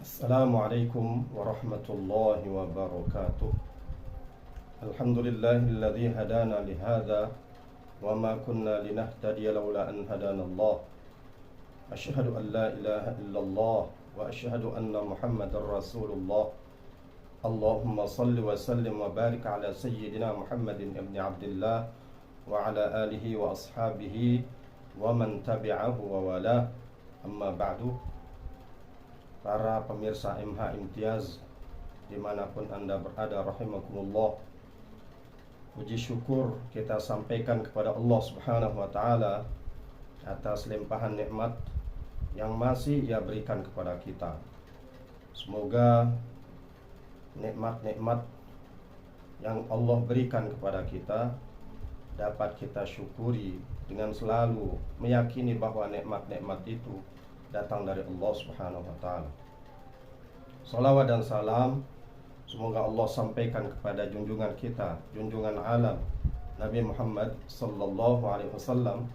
Assalamualaikum warahmatullahi wabarakatuh. Alhamdulillahilladzi hadana lihadza wa ma kunna linahtadiya laula an hadanallah. Asyhadu an la ilaha illallah wa asyhadu anna Muhammadar Rasulullah. Allahumma salli wa sallim wa barik ala sayyidina Muhammadin ibn Abdullah wa ala alihi wa ashabihi wa man tabi'ahu wa wala. Amma ba'du. Para pemirsa MH Imtiaz dimanapun Anda berada, rahimakumullah, puji syukur kita sampaikan kepada Allah Subhanahu wa ta'ala atas limpahan nikmat yang masih Ia berikan kepada kita. Semoga nikmat-nikmat yang Allah berikan kepada kita dapat kita syukuri dengan selalu meyakini bahwa nikmat-nikmat itu datang dari Allah Subhanahu wa ta'ala. Salawat dan salam semoga Allah sampaikan kepada junjungan kita, junjungan alam, Nabi Muhammad sallallahu alaihi wasallam,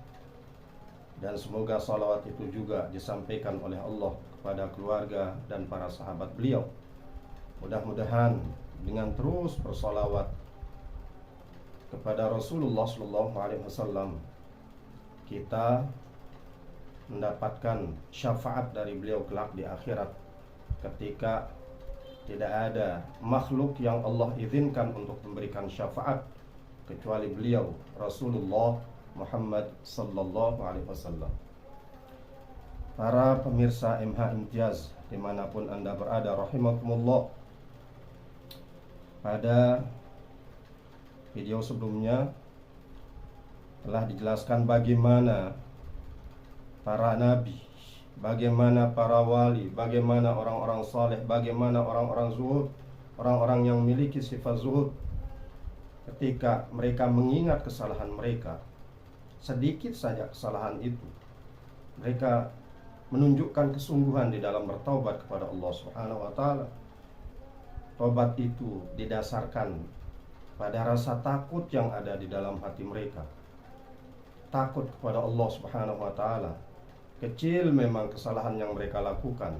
dan semoga salawat itu juga disampaikan oleh Allah kepada keluarga dan para sahabat beliau. Mudah-mudahan dengan terus bersalawat kepada Rasulullah sallallahu alaihi wasallam kita mendapatkan syafaat dari beliau kelak di akhirat, ketika tidak ada makhluk yang Allah izinkan untuk memberikan syafaat kecuali beliau Rasulullah Muhammad sallallahu alaihi wasallam. Para pemirsa MH Imtiaz dimanapun Anda berada, rahimakumullah, pada video sebelumnya telah dijelaskan bagaimana para nabi, bagaimana para wali, bagaimana orang-orang saleh, bagaimana orang-orang zuhud, orang-orang yang memiliki sifat zuhud, ketika mereka mengingat kesalahan mereka, sedikit saja kesalahan itu, mereka menunjukkan kesungguhan di dalam bertaubat kepada Allah Subhanahu wa ta'ala. Taubat itu didasarkan pada rasa takut yang ada di dalam hati mereka, takut kepada Allah Subhanahu wa ta'ala. Kecil memang kesalahan yang mereka lakukan,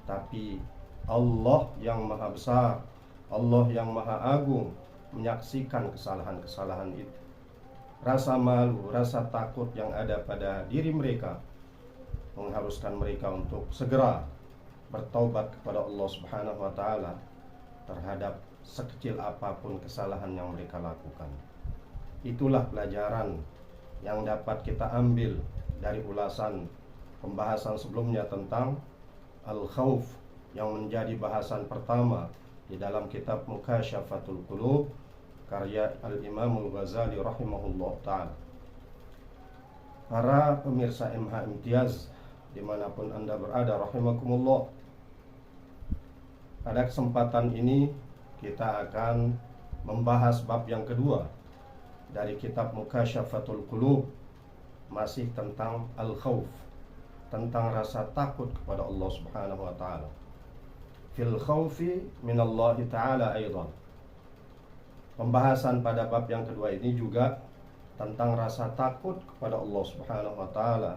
tapi Allah yang maha besar, Allah yang maha agung menyaksikan kesalahan-kesalahan itu. Rasa malu, rasa takut yang ada pada diri mereka mengharuskan mereka untuk segera bertaubat kepada Allah Subhanahu wa ta'ala terhadap sekecil apapun kesalahan yang mereka lakukan. Itulah pelajaran yang dapat kita ambil dari ulasan pembahasan sebelumnya tentang Al-Khawf, yang menjadi bahasan pertama di dalam kitab Mukasyafatul Qulub karya Al-Imam Al-Ghazali rahimahullah ta'ala. Para pemirsa MH Imtiaz dimanapun Anda berada, rahimakumullah, pada kesempatan ini kita akan membahas bab yang kedua dari kitab Mukasyafatul Qulub, masih tentang al-khawf, tentang rasa takut kepada Allah Subhanahu wa ta'ala. Fil khawfi minallahi ta'ala aidan. Pembahasan pada bab yang kedua ini juga tentang rasa takut kepada Allah Subhanahu wa ta'ala,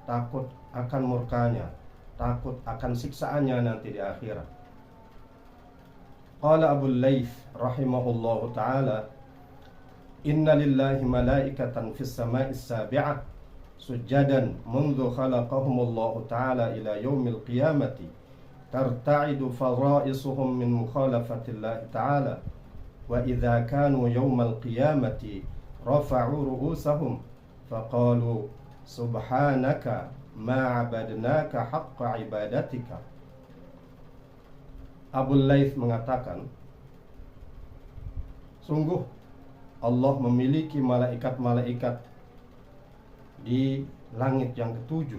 takut akan murkanya, takut akan siksaannya nanti di akhirat. Qala Abu Layth rahimahullahu ta'ala, inna lillahi malaikatan fis sama'is sabi'ah sujjadan mundu khalaqahumullahu ta'ala ila yaumil qiyamati tarta'idu fara'isuhum min mukhalafatillahi ta'ala wa idza kanu yaumal qiyamati rafa'u ru'usahum faqalu subhanaka ma 'abadnaka haqqa 'ibadatika. Abu Layth mengatakan, sungguh Allah memiliki malaikat-malaikat di langit yang ketujuh.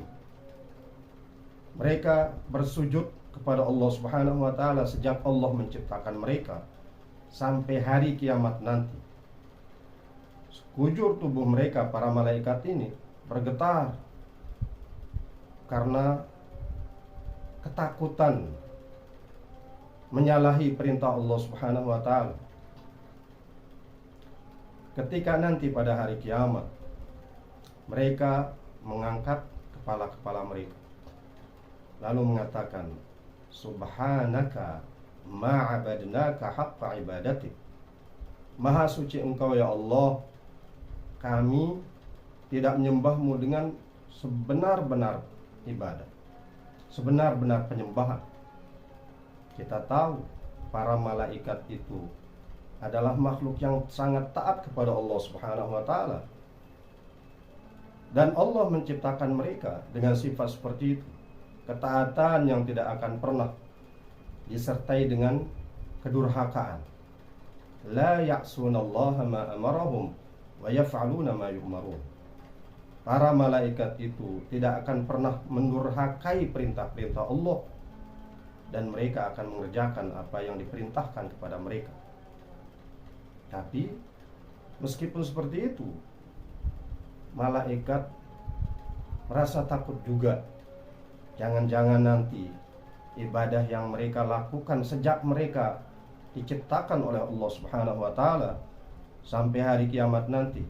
Mereka bersujud kepada Allah Subhanahu wa ta'ala sejak Allah menciptakan mereka sampai hari kiamat nanti. Sekujur tubuh mereka, para malaikat ini, bergetar karena ketakutan menyalahi perintah Allah Subhanahu wa ta'ala. Ketika nanti pada hari kiamat mereka mengangkat kepala-kepala mereka lalu mengatakan, subhanaka ma'abadnaka haqqa ibadatik. Maha suci Engkau ya Allah, kami tidak menyembahmu dengan sebenar-benar ibadah, sebenar-benar penyembahan. Kita tahu para malaikat itu adalah makhluk yang sangat taat kepada Allah Subhanahu wa taala. Dan Allah menciptakan mereka dengan sifat seperti itu. Ketaatan yang tidak akan pernah disertai dengan kedurhakaan. La ya'sunallaha ma amarahum wa yaf'aluna ma yu'marun. Para malaikat itu tidak akan pernah mendurhakai perintah-perintah Allah, dan mereka akan mengerjakan apa yang diperintahkan kepada mereka. Tapi meskipun seperti itu, malaikat merasa takut juga. Jangan-jangan nanti ibadah yang mereka lakukan sejak mereka diciptakan oleh Allah Subhanahu wa taala sampai hari kiamat nanti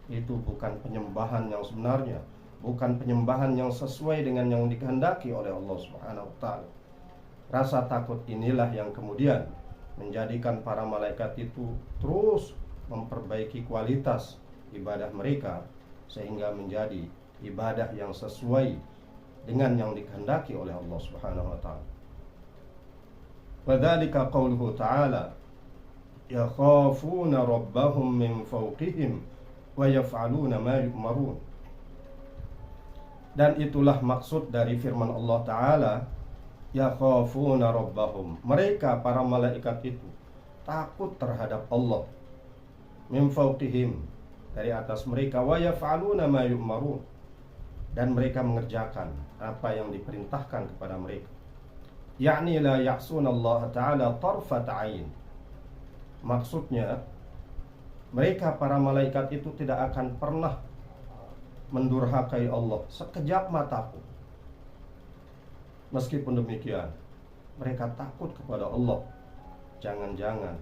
itu bukan penyembahan yang sebenarnya, bukan penyembahan yang sesuai dengan yang dikehendaki oleh Allah Subhanahu wa taala. Rasa takut inilah yang kemudian menjadikan para malaikat itu terus memperbaiki kualitas ibadah mereka sehingga menjadi ibadah yang sesuai dengan yang dikehendaki oleh Allah Subhanahu wa taala. Wadzalika qauluhu ta'ala yakhafuna rabbahum min fawqihim wa yaf'aluna ma yu'marun. Dan itulah maksud dari firman Allah Ta'ala, yakhafuna rabbahum. Mereka para malaikat itu takut terhadap Allah, min fawqihim, dari atas mereka, wa yaf'aluna ma yu'marun, dan mereka mengerjakan apa yang diperintahkan kepada mereka. Yakni la ya'sunallaha ta'ala tarfat 'ain. Maksudnya mereka para malaikat itu tidak akan pernah mendurhakai Allah sekejap mata pun. Meskipun demikian, mereka takut kepada Allah. Jangan-jangan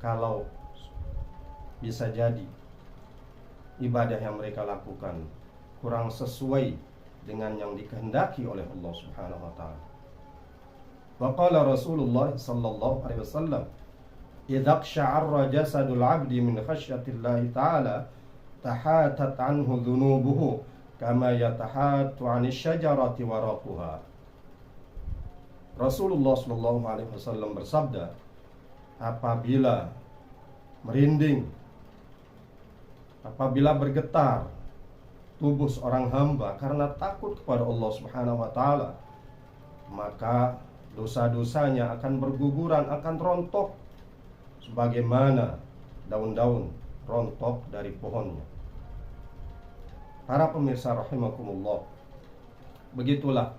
kalau bisa jadi ibadah yang mereka lakukan kurang sesuai dengan yang dikehendaki oleh Allah Subhanahu wa taala. Wa qala Rasulullah sallallahu alaihi wasallam, idza qsha'arra jasadul 'abdi min khasyatillahi ta'ala tahatat anhu dhunubuhu kama yatahatu 'anil syajarati waraquha. Rasulullah sallallahu alaihi wasallam bersabda, apabila merinding, apabila bergetar tubuh seorang hamba karena takut kepada Allah Subhanahu wa taala, maka dosa-dosanya akan berguguran, akan rontok sebagaimana daun-daun rontok dari pohonnya. Para pemirsa rahimakumullah, begitulah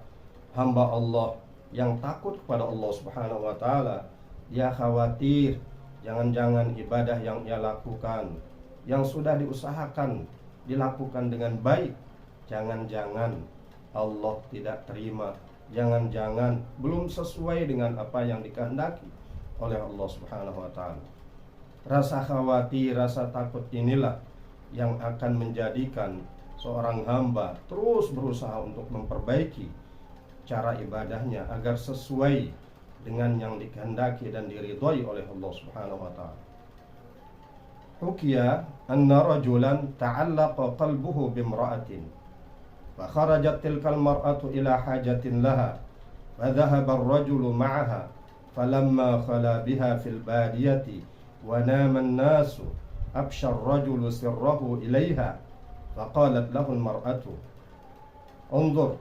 hamba Allah yang takut kepada Allah Subhanahu wa taala. Dia khawatir jangan-jangan ibadah yang ia lakukan, yang sudah diusahakan dilakukan dengan baik, jangan-jangan Allah tidak terima, jangan-jangan belum sesuai dengan apa yang dikehendaki oleh Allah Subhanahu wa taala. Rasa khawatir, rasa takut inilah yang akan menjadikan seorang hamba terus berusaha untuk memperbaiki cara ibadahnya agar sesuai dengan yang dikehendaki dan diridhai oleh Allah Subhanahu wa taala. Hukiya anna rajulan ta'allaqa qalbuhu bimra'atin fa kharajat tilkal mar'atu ila hajatin laha fa dhahaba ar-rajulu ma'aha falamma khala biha fil badiyati wa nama an-nasu absha ar-rajulu sirrahu ilayha fa qalat lahu al-mar'atu unzur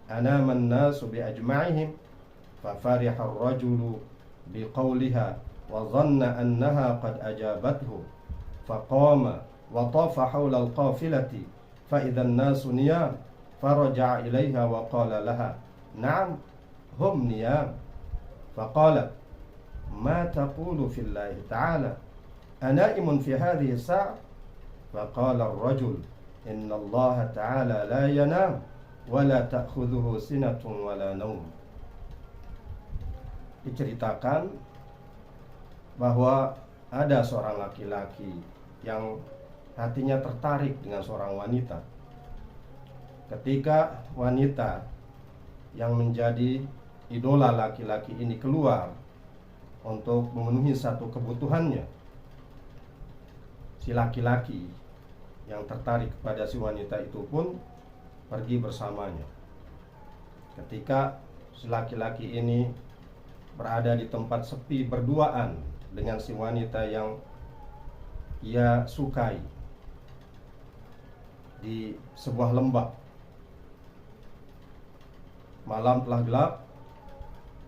anama an-nasu bi ajma'ihim fa fariha ar-rajulu bi qawliha wa dhanna annaha qad ajabathu فقام وطاف حول القافلة فإذا الناس نيام فرجع إليها وقال لها نعم هم نيام فقالت ما تقول في الله تعالى أنائم في هذه الساعة فقال الرجل إن الله تعالى لا ينام ولا تأخذه سنة ولا نوم. Diceritakan bahwa ada seorang laki-laki yang hatinya tertarik dengan seorang wanita. Ketika wanita yang menjadi idola laki-laki ini keluar untuk memenuhi satu kebutuhannya, si laki-laki yang tertarik kepada si wanita itu pun pergi bersamanya. Ketika si laki-laki ini berada di tempat sepi berduaan dengan si wanita yang ia sukai di sebuah lembah, malam telah gelap,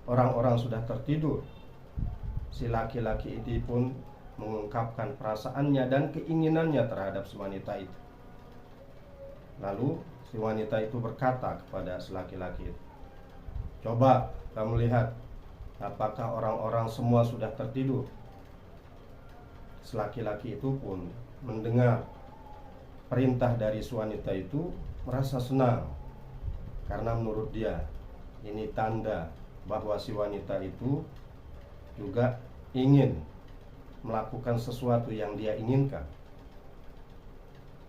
orang-orang sudah tertidur. Si laki-laki itu pun mengungkapkan perasaannya dan keinginannya terhadap si wanita itu. Lalu si wanita itu berkata kepada si laki-laki itu, "Coba kamu lihat, apakah orang-orang semua sudah tertidur?" Si laki-laki itu pun mendengar perintah dari si wanita itu merasa senang, karena menurut dia ini tanda bahwa si wanita itu juga ingin melakukan sesuatu yang dia inginkan.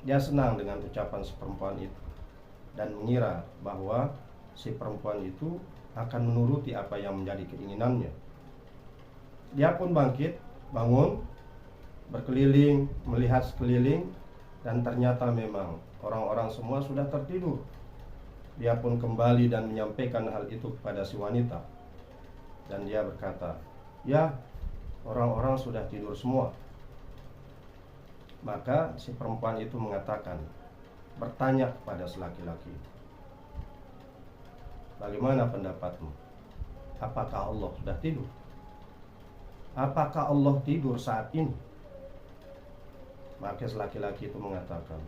Dia senang dengan ucapan si perempuan itu dan mengira bahwa si perempuan itu akan menuruti apa yang menjadi keinginannya. Dia pun bangkit, bangun, berkeliling, melihat sekeliling, dan ternyata memang orang-orang semua sudah tertidur. Dia pun kembali dan menyampaikan hal itu kepada si wanita, dan dia berkata, "Ya, orang-orang sudah tidur semua." Maka si perempuan itu mengatakan, bertanya kepada si laki-laki, "Bagaimana pendapatmu? Apakah Allah sudah tidur? Apakah Allah tidur saat ini?" Maka si laki-laki itu mengatakan,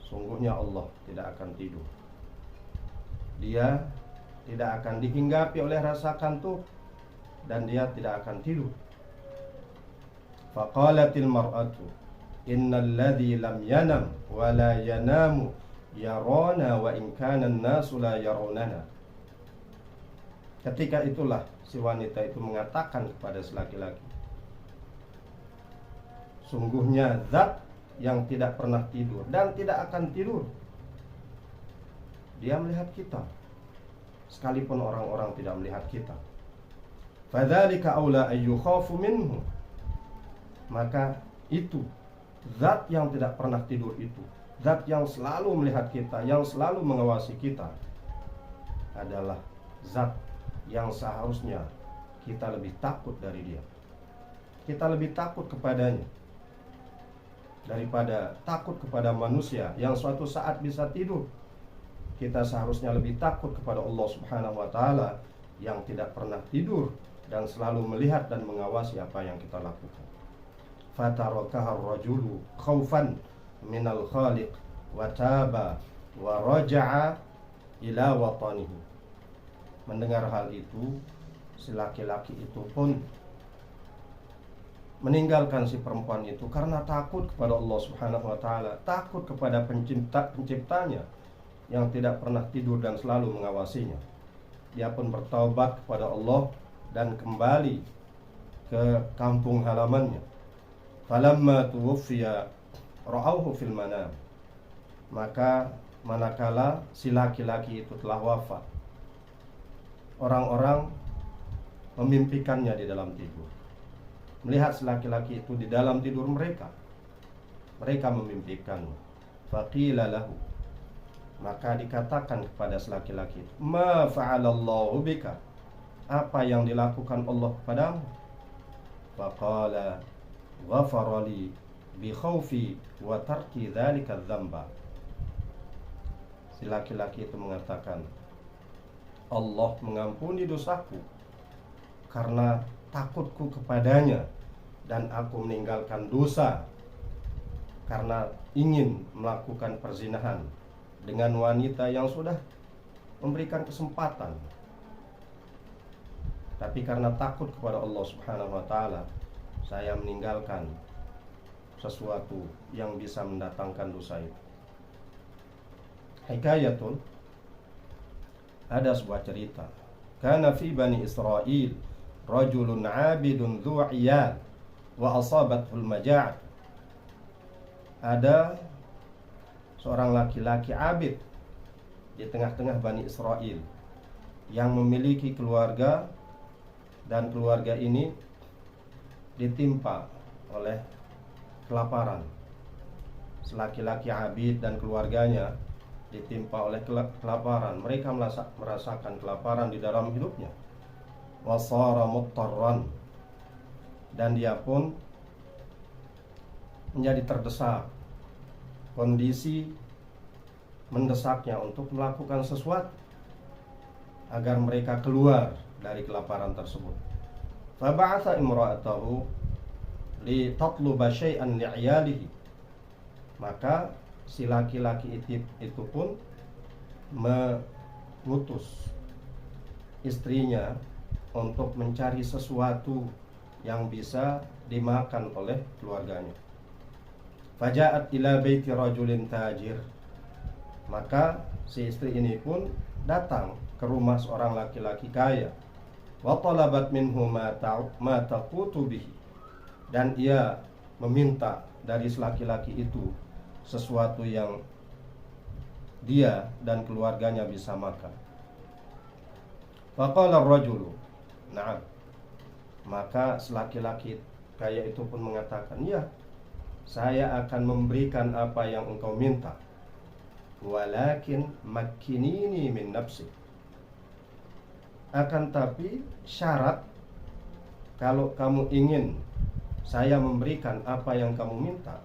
"Sungguhnya Allah tidak akan tidur. Dia tidak akan dihinggapi oleh rasa kantuk, dan dia tidak akan tidur." Faqalatil mar'atu innal ladzi lam yanam wa la yanamu yarana wa in kana an-nasu la yarawna. Ketika itulah si wanita itu mengatakan kepada si laki-laki, "Sungguhnya zat yang tidak pernah tidur dan tidak akan tidur, dia melihat kita, sekalipun orang-orang tidak melihat kita. Fadzalika aula ayyukhafu minhu." Maka itu, zat yang tidak pernah tidur itu, zat yang selalu melihat kita, yang selalu mengawasi kita, adalah zat yang seharusnya kita lebih takut dari dia. Kita lebih takut kepadanya daripada takut kepada manusia yang suatu saat bisa tidur. Kita seharusnya lebih takut kepada Allah Subhanahu wa Ta'ala yang tidak pernah tidur dan selalu melihat dan mengawasi apa yang kita lakukan. Fatarakaha ar-rajulu khaufan minal khaliq wa taba wa raja'a ila watanihi. Mendengar hal itu, si laki-laki itu pun meninggalkan si perempuan itu karena takut kepada Allah Subhanahu wa Ta'ala, takut kepada penciptanya yang tidak pernah tidur dan selalu mengawasinya. Dia pun bertaubat kepada Allah dan kembali ke kampung halamannya. Falamma tuwfiya ra'awhu fil manam. Maka manakala si laki-laki itu telah wafat, orang-orang memimpikannya di dalam tidur. Melihat si laki-laki itu di dalam tidur mereka, mereka memimpikannya. Faqila lahu. Maka dikatakan kepada si laki-laki itu, "Ma fa'alallahu bika?" Apa yang dilakukan Allah kepadamu? Faqala ghafara li bi khaufi wa tarki dzalika dzamba. Si laki-laki itu mengatakan, Allah mengampuni dosaku karena takutku kepadanya, dan aku meninggalkan dosa karena ingin melakukan perzinahan dengan wanita yang sudah memberikan kesempatan. Tapi karena takut kepada Allah Subhanahu wa Ta'ala, saya meninggalkan sesuatu yang bisa mendatangkan dosa itu. Hikayatun, ada sebuah cerita. Kana fi Bani Israil rajulun 'abidun dhu 'iyal wa asabathul majaa'. Ada seorang laki-laki abid di tengah-tengah Bani Israel yang memiliki keluarga dan keluarga ini ditimpa oleh kelaparan. Laki-laki abid dan keluarganya ditimpa oleh kelaparan. Mereka merasakan kelaparan di dalam hidupnya. Wasara muttarran, dan dia pun menjadi terdesak. Kondisi mendesaknya untuk melakukan sesuatu agar mereka keluar dari kelaparan tersebut. Faba'atha imra'atahu li tatluba syai'an li'iyalihi. Maka si laki-laki itu pun mengutus istrinya untuk mencari sesuatu yang bisa dimakan oleh keluarganya. Faja'at ila baiti rajulin tajir. Maka si istri ini pun datang ke rumah seorang laki-laki kaya. Wa talabat minhu ma taqutu bihi. Dan ia meminta dari laki-laki itu sesuatu yang dia dan keluarganya bisa makan. Faqala ar-rajulu, na'am. Maka laki-laki kaya itu pun mengatakan, ya, saya akan memberikan apa yang engkau minta. Walakin makkinini min nafsi. Akan tapi syarat, kalau kamu ingin saya memberikan apa yang kamu minta,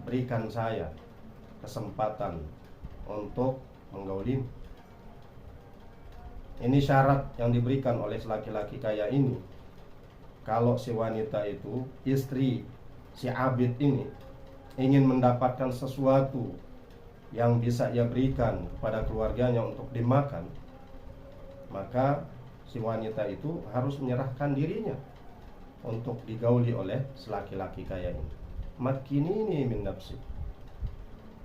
berikan saya kesempatan untuk menggaulimu. Ini syarat yang diberikan oleh laki-laki kaya ini. Kalau si wanita itu, istri si abid ini, ingin mendapatkan sesuatu yang bisa ia berikan kepada keluarganya untuk dimakan, maka si wanita itu harus menyerahkan dirinya untuk digauli oleh laki-laki kaya ini. Makkinini min nafsi.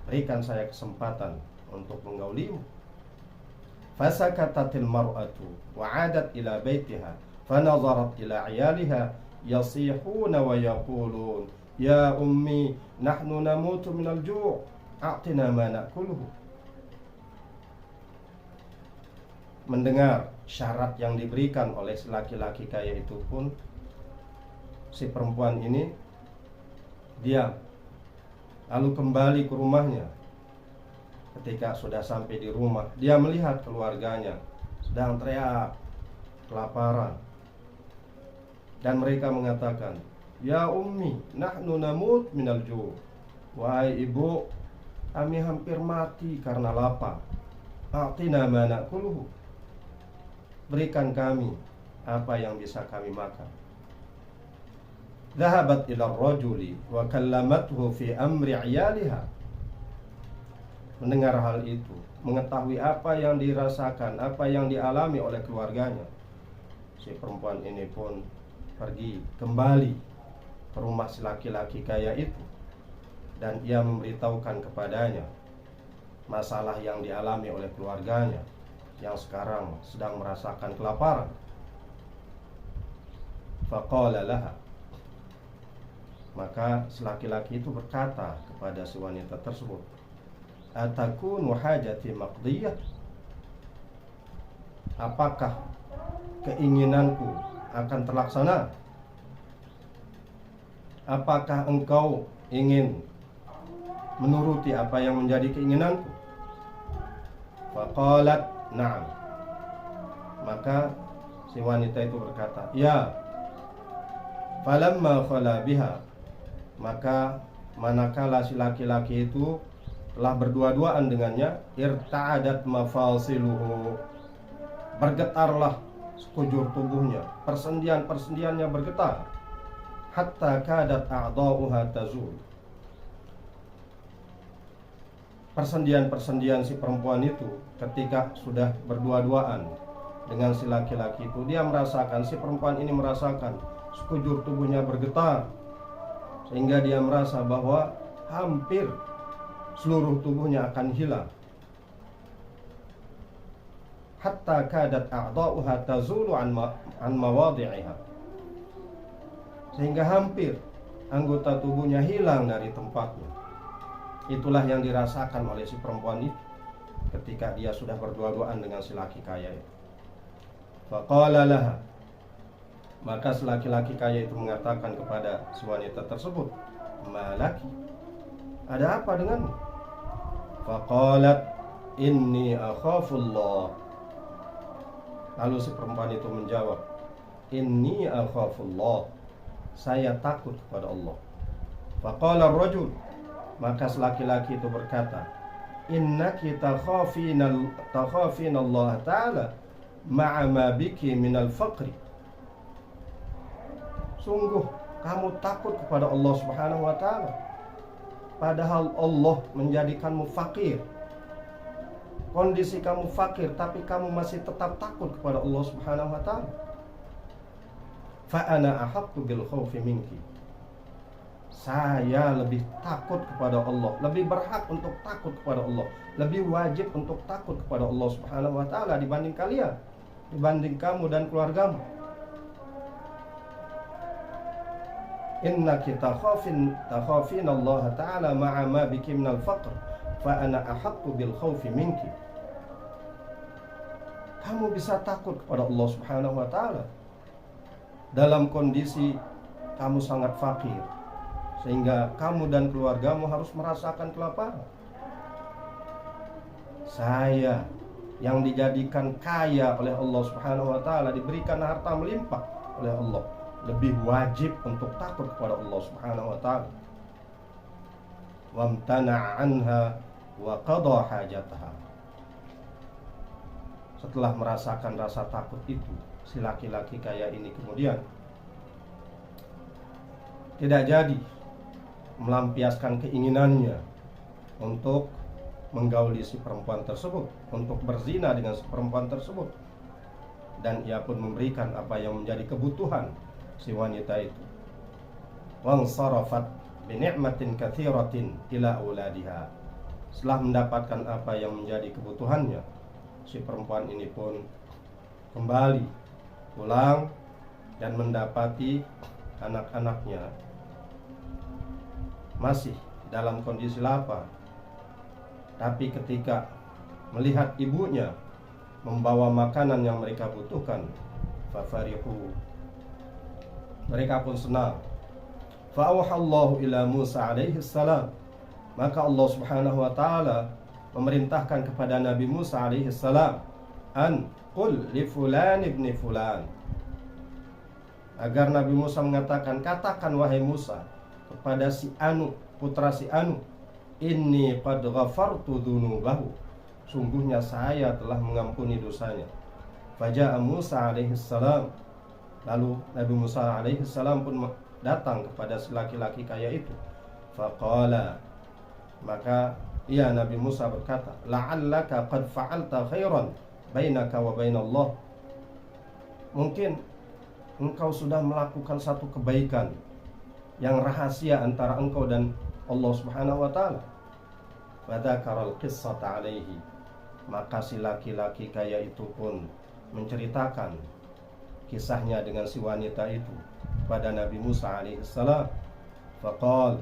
Berikan saya kesempatan untuk menggaulimu. Fasakatatil mar'atu wa'adat ila baitiha. فنظرت إلى عيالها يصيحون ويقولون يا أمي نحن نموت من الجوع أعطنا ما نأكله. Mendengar syarat yang diberikan oleh laki-laki kaya itu pun, si perempuan ini diam, lalu kembali ke rumahnya. Ketika sudah sampai di rumah, dia melihat keluarganya sedang teriak kelaparan. Dan mereka mengatakan, ya ummi, nahnu namut minal ju'. Wahai ibu, kami hampir mati karena lapar. A'tina ma na'kuluhu. Berikan kami apa yang bisa kami makan. Dhahabat ila ar-rajuli wa kallamathu fi amri 'iyaliha. Mendengar hal itu, mengetahui apa yang dirasakan, apa yang dialami oleh keluarganya, si perempuan ini pun pergi kembali ke rumah si laki-laki kaya itu, dan ia memberitahukan kepadanya masalah yang dialami oleh keluarganya yang sekarang sedang merasakan kelaparan. Faqala laha. Maka si laki-laki itu berkata kepada si wanita tersebut, atakunu hajati maqdiyah. Apakah keinginanku akan terlaksana? Apakah engkau ingin menuruti apa yang menjadi keinginanku? Faqalat na'am. Maka si wanita itu berkata, ya. Falamma khala biha. Maka manakala si laki-laki itu telah berdua-duaan dengannya, irta'adat mafasiluhu. Bergetarlah sekujur tubuhnya, persendian-persendiannya bergetar, hatta kadat a'dha'uha tazul. Persendian-persendian si perempuan itu ketika sudah berdua-duaan dengan si laki-laki itu, dia merasakan, si perempuan ini merasakan sekujur tubuhnya bergetar, sehingga dia merasa bahwa hampir seluruh tubuhnya akan hilang. Hatta kadat a'dha'uha tazulu an mawadhi'iha. Sehingga hampir anggota tubuhnya hilang dari tempatnya. Itulah yang dirasakan oleh si perempuan itu. ketika dia sudah berdua-duaan dengan si laki kaya itu. Faqala laha, maka si laki-laki kaya itu mengatakan kepada si wanita tersebut, malaki, ada apa denganmu? Faqalat inni akhafullah. Lalu si perempuan itu menjawab, inni akhafullah, saya takut kepada Allah. Faqala ar-rajul, maka si laki-laki itu berkata, innaki takhafina Allah ta'ala ma'a ma biki minal faqri. Sungguh kamu takut kepada Allah Subhanahu wa ta'ala, padahal Allah menjadikanmu fakir. Kondisi kamu fakir, tapi kamu masih tetap takut kepada Allah Subhanahu wa ta'ala. Fa ana ahaqqu bil khawfi minki, saya lebih takut kepada Allah, lebih berhak untuk takut kepada Allah, lebih wajib untuk takut kepada Allah Subhanahu wa ta'ala dibanding kalian, dibanding kamu dan keluargamu. Innaki takhafin Allah ta'ala ma'a ma biki minal faqr, fa ana ahaqqu bil khawfi minki. Kamu bisa takut kepada Allah Subhanahu wa ta'ala dalam kondisi kamu sangat fakir, sehingga kamu dan keluargamu harus merasakan kelaparan. Saya yang dijadikan kaya oleh Allah Subhanahu wa ta'ala, diberikan harta melimpah oleh Allah, lebih wajib untuk takut kepada Allah Subhanahu wa ta'ala. Wamtana'a anha wa qada hajataha. Setelah merasakan rasa takut itu, si laki-laki kaya ini kemudian tidak jadi melampiaskan keinginannya untuk menggauli si perempuan tersebut, untuk berzina dengan si perempuan tersebut, dan ia pun memberikan apa yang menjadi kebutuhan si wanita itu. Wansarafat bi ni'matin katsiratin ila auladiha. Setelah mendapatkan apa yang menjadi kebutuhannya, si perempuan ini pun kembali pulang dan mendapati anak-anaknya masih dalam kondisi lapar. Tapi ketika melihat ibunya membawa makanan yang mereka butuhkan, fafarihu, mereka pun senang. Fa'auhallahu ila Musa alaihi salam, maka Allah Subhanahu wa ta'ala memerintahkan kepada Nabi Musa alaihi salam, an qul li fulan ibni fulan, agar Nabi Musa mengatakan, katakan wahai Musa kepada si Anu, putra si Anu, inni qad ghafartu dzunubahu, sungguhnya saya telah mengampuni dosanya. Faja'a Musa alaihi salam, lalu Nabi Musa alaihi salam pun datang kepada si laki-laki kaya itu. Faqala, maka Nabi Musa berkata, la'allaka qad fa'alta khairan bainaka wa bainallah, mungkin engkau sudah melakukan satu kebaikan yang rahasia antara engkau dan Allah Subhanahu wa ta'ala. Fadzakaral qissata alaihi, maka si laki-laki kaya itu pun menceritakan kisahnya dengan si wanita itu pada Nabi Musa alaihi salam. Faqal,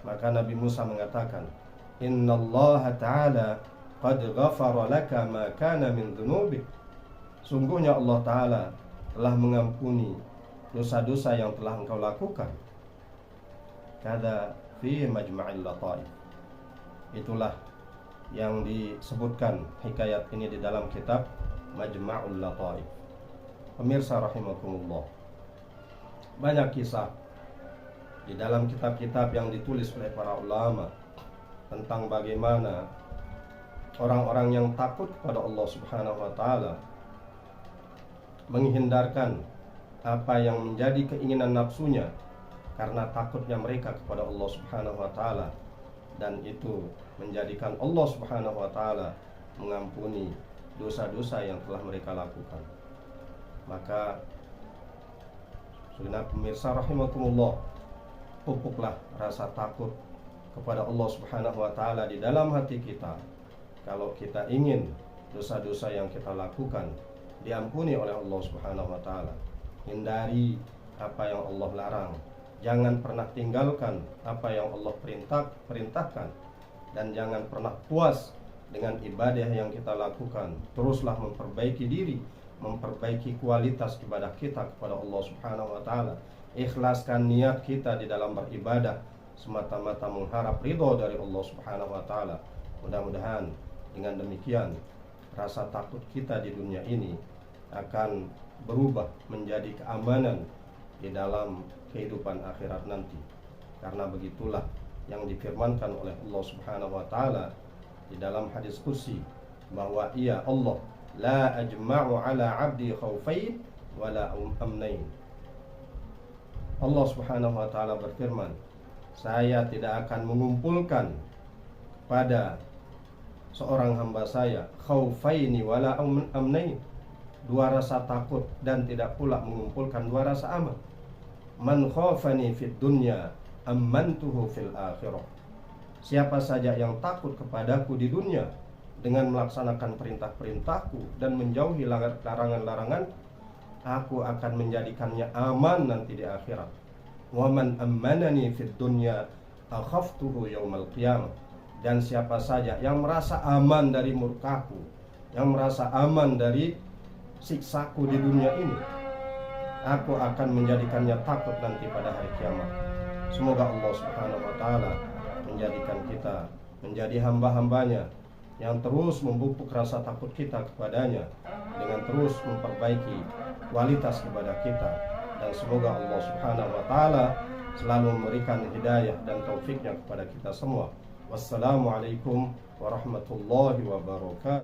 maka Nabi Musa mengatakan, innallaha ta'ala qad ghafara laka ma kana min dhunubik, sungguhnya Allah ta'ala telah mengampuni dosa-dosa yang telah engkau lakukan. Kada fi majma'il lataif, itulah yang disebutkan hikayat ini di dalam kitab Majma'ul Lataif. Pemirsa rahimakumullah, banyak kisah di dalam kitab-kitab yang ditulis oleh para ulama tentang bagaimana orang-orang yang takut kepada Allah Subhanahu wa ta'ala menghindarkan apa yang menjadi keinginan nafsunya karena takutnya mereka kepada Allah Subhanahu wa ta'ala, dan itu menjadikan Allah Subhanahu wa ta'ala mengampuni dosa-dosa yang telah mereka lakukan. Maka segenap pemirsa rahimakumullah, pupuklah rasa takut kepada Allah Subhanahu wa ta'ala di dalam hati kita. Kalau kita ingin dosa-dosa yang kita lakukan diampuni oleh Allah Subhanahu wa ta'ala, hindari apa yang Allah larang. Jangan pernah tinggalkan apa yang Allah perintahkan, dan jangan pernah puas dengan ibadah yang kita lakukan. Teruslah memperbaiki diri, memperbaiki kualitas ibadah kita kepada Allah Subhanahu wa taala. Ikhlaskan niat kita di dalam beribadah semata-mata mengharap ridho dari Allah Subhanahu wa taala. Mudah-mudahan dengan demikian rasa takut kita di dunia ini akan berubah menjadi keamanan di dalam kehidupan akhirat nanti. Karena begitulah yang difirmankan oleh Allah Subhanahu wa taala di dalam hadis kursi, bahwa Ia Allah la ajma'u ala 'abdi khaufain wala amnain. Allah Subhanahu wa taala berfirman, saya tidak akan mengumpulkan pada seorang hamba saya khaufaini wala amnain, dua rasa takut dan tidak pula mengumpulkan dua rasa aman. Man khafani fid dunya amantuhu fil akhirah. Siapa saja yang takut kepadaku di dunia dengan melaksanakan perintah-perintahku dan menjauhi larangan-larangan, aku akan menjadikannya aman nanti di akhirat. Wa man ammanani fid dunya akhaftuhu yaumal qiyamah. Dan siapa saja yang merasa aman dari murkaku, yang merasa aman dari siksaku di dunia ini, aku akan menjadikannya takut nanti pada hari kiamat. Semoga Allah Subhanahu wa taala menjadikan kita menjadi hamba-hambanya yang terus memupuk rasa takut kita kepadanya dengan terus memperbaiki kualitas ibadah kita. Dan semoga Allah Subhanahu wa taala selalu memberikan hidayah dan taufiknya kepada kita semua. Wassalamualaikum warahmatullahi wabarakatuh.